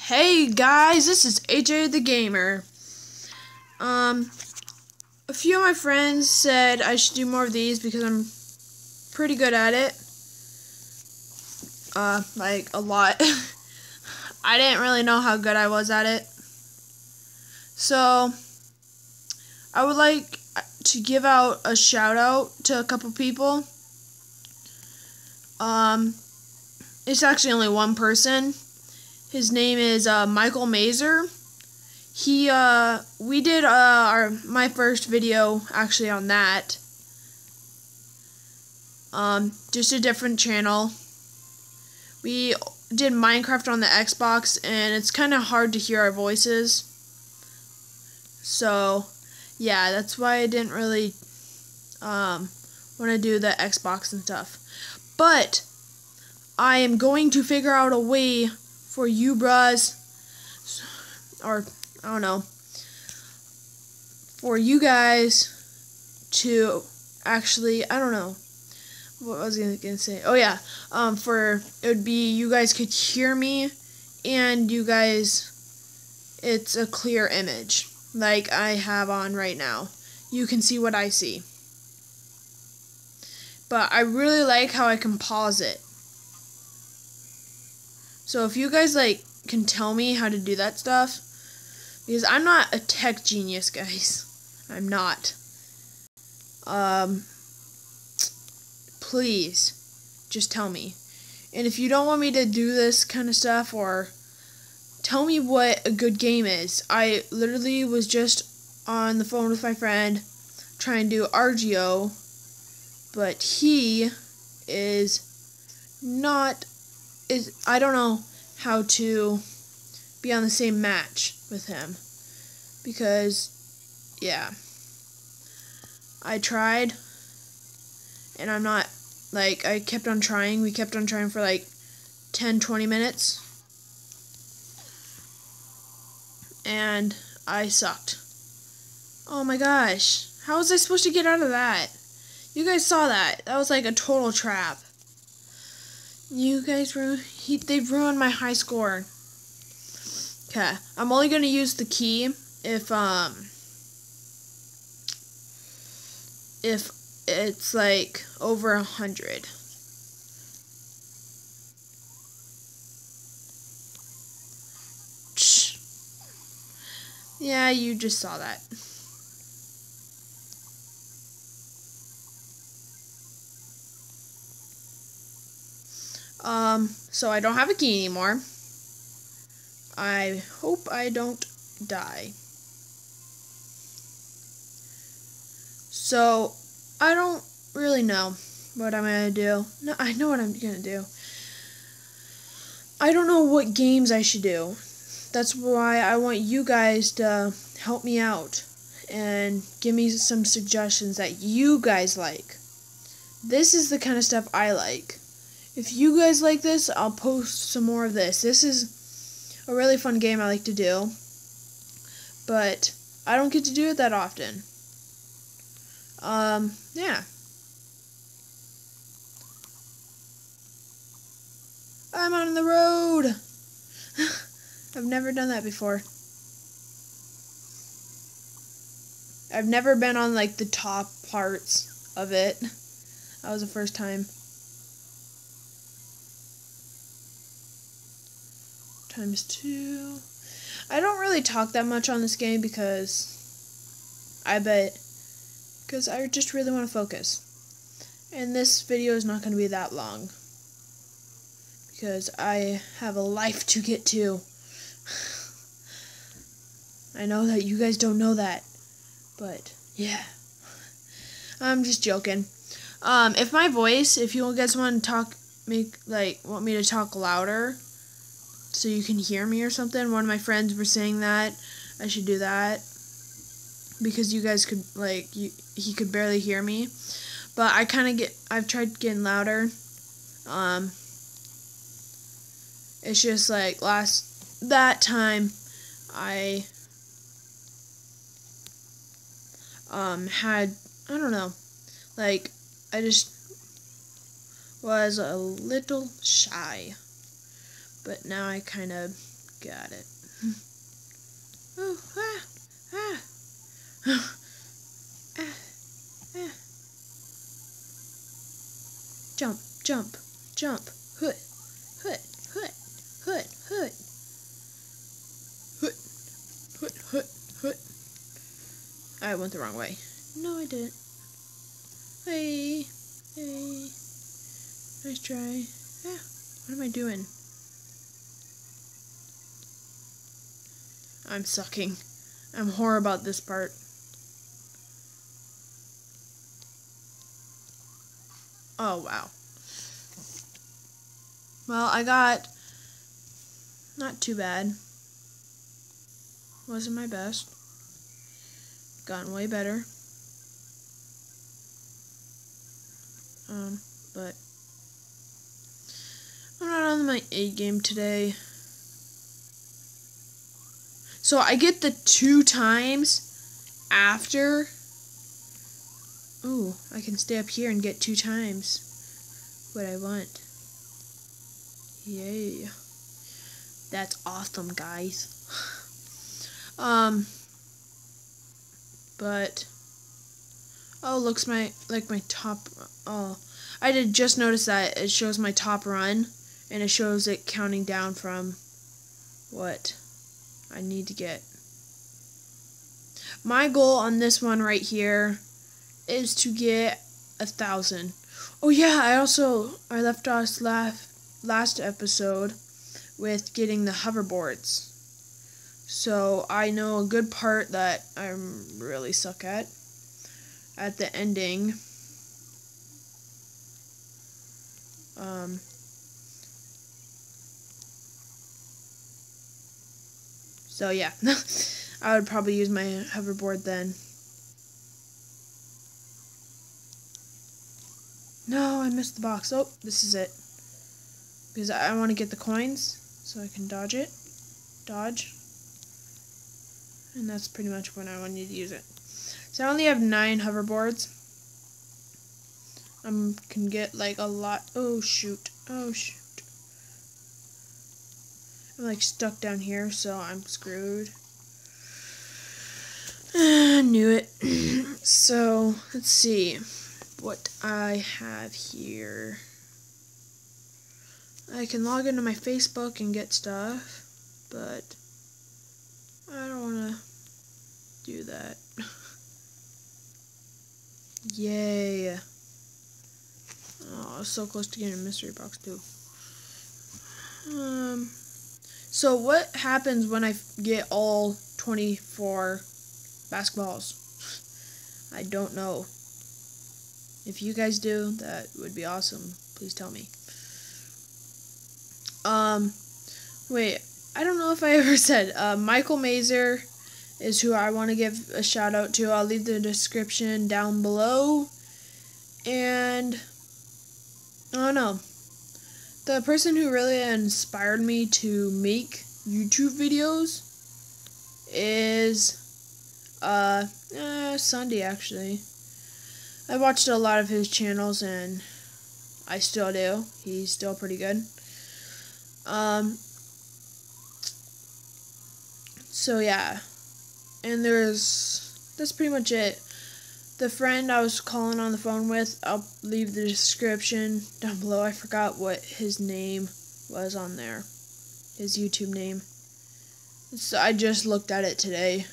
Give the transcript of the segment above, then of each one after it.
Hey guys, this is AJ the Gamer. A few of my friends said I should do more of these because I'm pretty good at it. Like a lot. I didn't really know how good I was at it. So, I would like to give out a shout out to a couple people. It's actually only one person. His name is Michael Mazer. We did my first video actually on that. Just a different channel. We did Minecraft on the Xbox, and it's kind of hard to hear our voices. So, yeah, that's why I didn't really want to do the Xbox and stuff. But I am going to figure out a way for you bros, or I don't know, for you guys to actually, I don't know what I was gonna say. Oh yeah, it would be you guys could hear me, and you guys, it's a clear image like I have on right now. You can see what I see. But I really like how I can pause it. So if you guys can tell me how to do that stuff, because I'm not a tech genius, guys. I'm not. Please, just tell me. And if you don't want me to do this kind of stuff, or tell me what a good game is. I literally was just on the phone with my friend trying to do RGO, but he I don't know how to be on the same match with him, because yeah, I tried, and I'm not, I kept on trying. We kept on trying for 10-20 minutes, and I sucked. Oh my gosh, how was I supposed to get out of that? You guys saw that. That was like a total trap. You guys they've ruined my high score. Okay, I'm only gonna use the key if it's over 100. Yeah, you just saw that. So I don't have a key anymore. I hope I don't die. So, I don't really know what I'm gonna do. No, I know what I'm gonna do. I don't know what games I should do. That's why I want you guys to help me out and give me some suggestions that you guys like. This is the kind of stuff I like. If you guys like this, I'll post some more of this. This is a really fun game I like to do, but I don't get to do it that often. Yeah. I'm on the road. I've never done that before. I've never been on the top parts of it. That was the first time. ×2. I don't really talk that much on this game because I just really want to focus. And this video is not going to be that long because I have a life to get to. I know that you guys don't know that, but yeah. I'm just joking. If my voice, if you guys want to want me to talk louder so you can hear me or something, one of my friends were saying that I should do that because you guys could he could barely hear me, but I've tried getting louder. It's just that time I had, I don't know, I just was a little shy, but now I kind of Got it. Oh, ah, ah. Ah, ah. Jump, jump, jump. Hoot, hoot, hoot, hoot, hoot. Hoot, hoot, hoot, hoot. I went the wrong way. No, I didn't. Hey, hey. Nice try. Ah, what am I doing? I'm sucking. I'm horrible about this part. Oh, wow. Well, I got not too bad. Wasn't my best. Gotten way better. But I'm not on my A game today. So I get the 2 times after. Ooh, I can stay up here and get 2 times what I want. Yay. That's awesome, guys. But oh, looks my top. Oh, I did just notice that it shows my top run, and it shows it counting down from what I need to get. My goal on this one right here is to get 1,000. Oh yeah, I left off last episode with getting the hoverboards. So I know a good part that I'm really suck at the ending. So yeah, I would probably use my hoverboard then. No, I missed the box. Oh, this is it. Because I want to get the coins so I can dodge it. Dodge. And that's pretty much when I want to use it. So I only have 9 hoverboards. Can get like a lot. Oh shoot. Oh shoot. I'm like stuck down here, so I'm screwed. I knew it. So let's see what I have here. I can log into my Facebook and get stuff, but I don't want to do that. Yay. Oh, I was so close to getting a mystery box too. So what happens when I get all 24 basketballs? I don't know. If you guys do, that would be awesome. Please tell me. Wait, I don't know if I ever said, Michael Mazer is who I want to give a shout out to. I'll leave the description down below. And I don't know. The person who really inspired me to make YouTube videos is ssundee, actually. I watched a lot of his channels and I still do. He's still pretty good. So yeah. And that's pretty much it. The friend I was calling on the phone with, I'll leave the description down below. I forgot what his name was on there. His YouTube name. So I just looked at it today.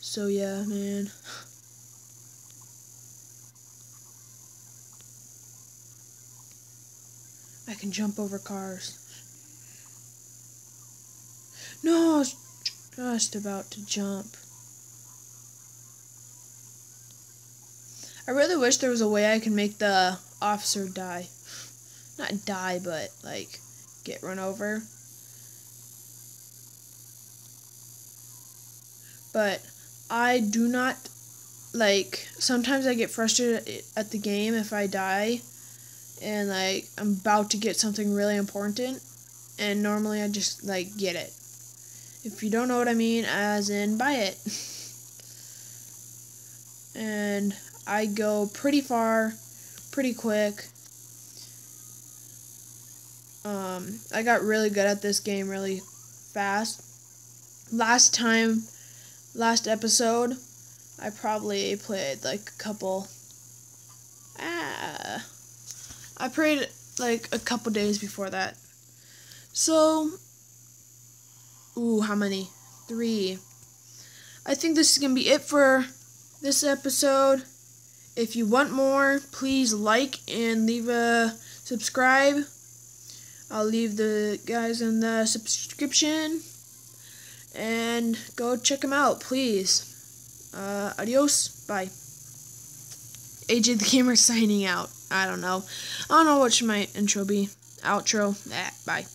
So yeah, man. I can jump over cars. No, I was just about to jump. I really wish there was a way I could make the officer die. Not die, but, like, get run over. But I do not, like, sometimes I get frustrated at the game if I die and, like, I'm about to get something really important, and normally I just, like, get it. If you don't know what I mean, as in buy it. And I go pretty far, pretty quick. I got really good at this game really fast. Last episode, I probably played like a couple. I played like a couple days before that. So, how many? 3. I think this is gonna be it for this episode. If you want more, please like and leave a subscribe. I'll leave the guys in the subscription. And go check them out, please. Adios. Bye. AJ the Gamer signing out. I don't know what should my intro be. Outro. Bye.